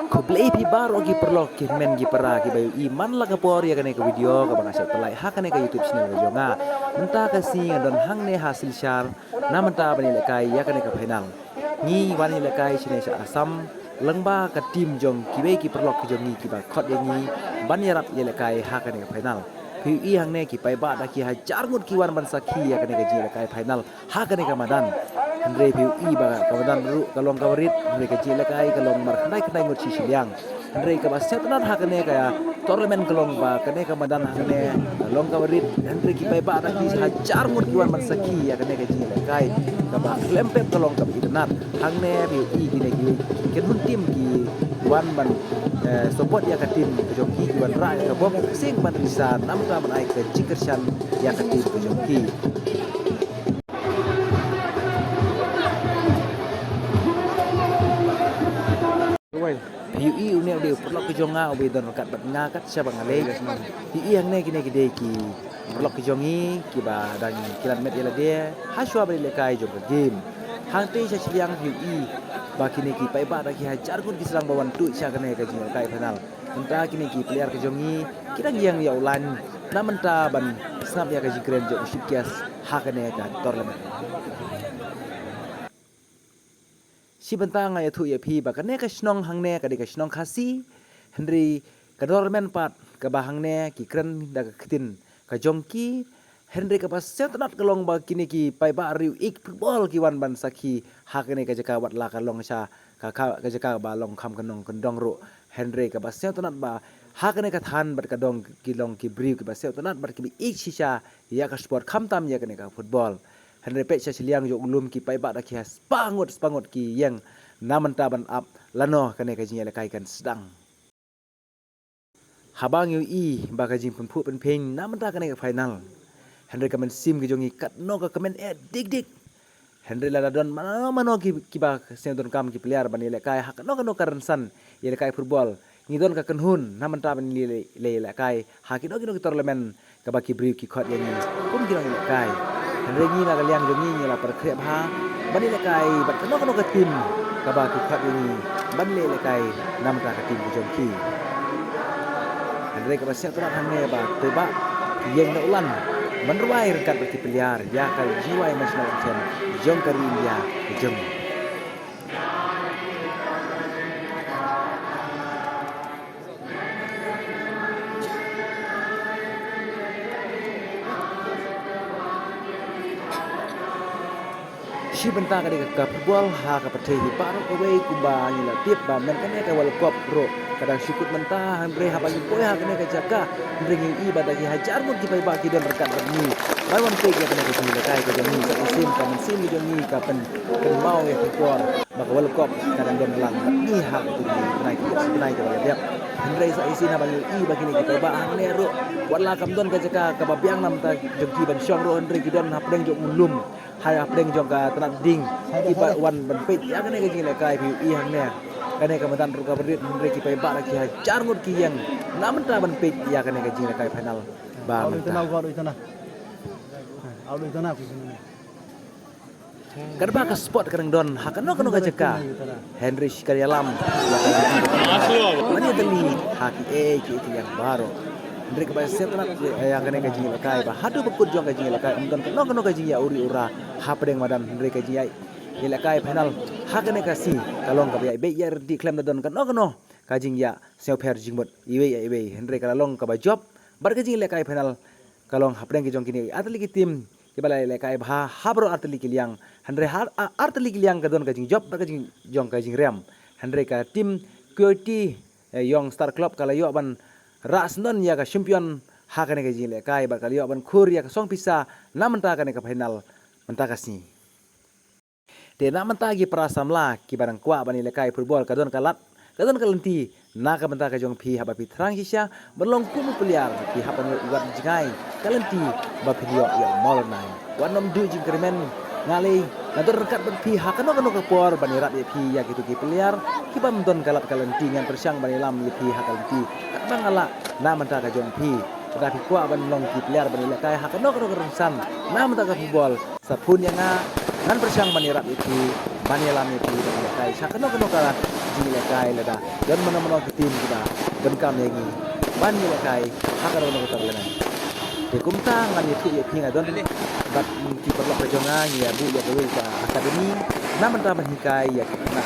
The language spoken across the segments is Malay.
Ko play pi baro gi perlok ki men gi para ki bayu iman la ka por ya kane ka video ka bang asyik pelai ha kane ka YouTube channel ka jonga menta ka si don hang ne hasil shar na menta bani le kai ya kane ka final ni wani le kai chine sa asam lengba ka tim jong ki be ki perlok ki jong ni ki ba khot ye ni ban ya rap ye le kai ha kane ka final pi i hang ne ki pai ba da ki ha jar ngut ki wan ban sakhi ya kane ka ji le kai final ha kane ka madan Andre piu i ba kawadan ru kalong kawarit Andre ka jila kai kalong mar khnai ngut si silyang Andre ka ba setnat hakane ka tournament kalong ba kane ka madan hakane kalong kawarit Andre ki pai ba ta ki hajar ngut kiwan man saki ya kane ka jila kai ka ba lempep kalong ka itnat hangne piu i ki ne ki ken hun tim ki wan ban support ya ka tim ka joki wan ra ka bob sing man risa nam ta ban ai ka jikersan ya ka tim ka joki Piu i unia dia perlok ke jonga obe don kat bat nga kat siapa ngale piu i yang ne kine gede ki perlok ke jongi ki ba dan kilan met yela dia haswa bari lekai jog game hang te sa siang piu i ba kine ki pai ba da ki hajar kun ki serang bawan tu sia kane ka jing kai final menta kine ki player ke jongi kidang yang ya ulan na menta ban snap ya ka jikren jog shikias ha kane ka tournament si bentang ay thu ya pi ba kane ka snong hangne ka de ka snong khasi Henry ka dormen pat ka ba hangne ki kren da ka ktin ka jongki Henry ka ba setnat kalong ba kini ki pai ba riu ik football ki wan ban sakhi ha kane ka jaka wat la ka long sha ka jaka ba long kham kanong kendong ro Henry ka ba setnat ba ha kane ka than bat ka dong ki long ki briu ki ba setnat bat ki ik shisha ya ka sport kham tam ya kane ka football Henry pek siliang jok ulum ki pai ba da ki spangot ki yang naman taban up lano kane ka jinya lekai kan sedang habang yu i ba ka jing pun pen peng naman ta kane ka final Henry ka men sim ki jongi kat no ka komen dik Henry la don mano ki ba sen don kam ki player ban lekai hak no ka rensan ye lekai football ni don ka kenhun naman ta ban le lekai ha ki no ki tournament ka ba ki briu ki khot ye ni kum ki no lekai Henry ni la kaliang jongi ni la per krep ha ban lekai ban no ka tim ka ba ki khot ye ni ban lekai nam ta ka tim ki jongki Henry ka ba siap terat hangne ba te ba yeng na ulan menruai rekat berti peliar ya ka jiwa national anthem jong kari India jong si bentang kali ka football ha ka pathe hi paro ka wei kumba ni la tip ba men kane ka world cup ro kadang syukut mentah Andre ha bagi boy ha kane ka jaka Andre ngi ibadah ki hajar mun ki pai ba ki dan rekat ni bai wan pe ya kane ka ni kai ka jami ka sim ka men sim ni ka pen mau ya kor ba ka world cup kadang don lang ni ha tu ni nai ka ya Andre sa isin ha bagi ba ki ni ki pai ba ne ro wala kam don ka jaka ka ba biang nam ta jengki ban syong ro Andre ki don ha pedeng jok mulum hai apdeng jong ka tanat ding iba wan ban pet ya kane ka jing le kai piu i hang ne kane ka madan ru ka berit mre ki pai ba ki ha char ngut ki yang naman ta ban pet ya kane ka jing le kai final ba man ta au itana ku karba ka sport kareng don ha kano ka jaka Henry Karyalam ya ka mani tali ha ki yang baro Andre ka ba setnat yang kane ka jing le kai ba hadu bekut jong ka jing le kai umdan kano ka jing ya uri ura ha pedeng madan Andre ka jing ya le kai final ha kane ka si kalong ka be ya di klem don kano ka jing ya seo pher jing bot iwe Andre ka long ka ba job bar ka jing le kai final kalong ha pedeng ki jong kini atli ki tim ki bala le kai ba ha bro atli ki liang Andre atli ki liang ka don ka jing job bar ka jing jong ka jing rem Andre ka tim QT Young Star Club kala yo ban ras non ya ka champion ha kane ka jile kai ba kali ban khur ya ka song pisa namanta kane ka final menta kasni te namanta gi prasamla ki barang kwa bani le kai football ka don kalenti na ka menta ka jong phi ha ba pi thrang hisya berlong kum peliar ki ha pan wat jingai kalenti ba video ya molnai wanom du jing kremen ngalei na terkat ban phi ha kano ka por bani rat ya phi ya gitu ki peliar ki bam don kalat kalenti ngan persyang bani lam ya phi ha kalenti bangala na menta ka jong phi pada pi kwa ban long ki player ban le kai ha kano rengsan na menta ka football sapun yang ngan persyang bani rat itu bani lam itu kai sa kano ka ji lekai lada dan mana-mana tim kita benkam lagi ban lekai hakar ono terlenan de kumta ngani tu ye pinga don bat ki perlu perjonga ya bu ya dewe ka akademi naman ta hikai ya na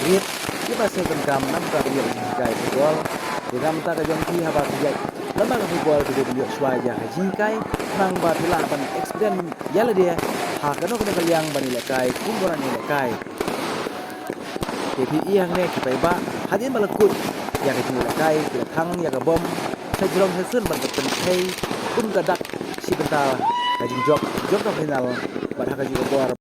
rit ki pasal benkam nam ta dia hikai gol de gam ta ka jong ki haba ki lama ka gol de dia swaja haji kai nang ba pila ban experience yala dia hakano kana kalyang bani lekai kumboran lekai tapi yang ne ki pai ba hadin balakut ya ka ji lekai ki thang ya ka bom sai jong hesun ban ka pen kai kun ka dak si benta ka jing jok ka final ba ka ji ko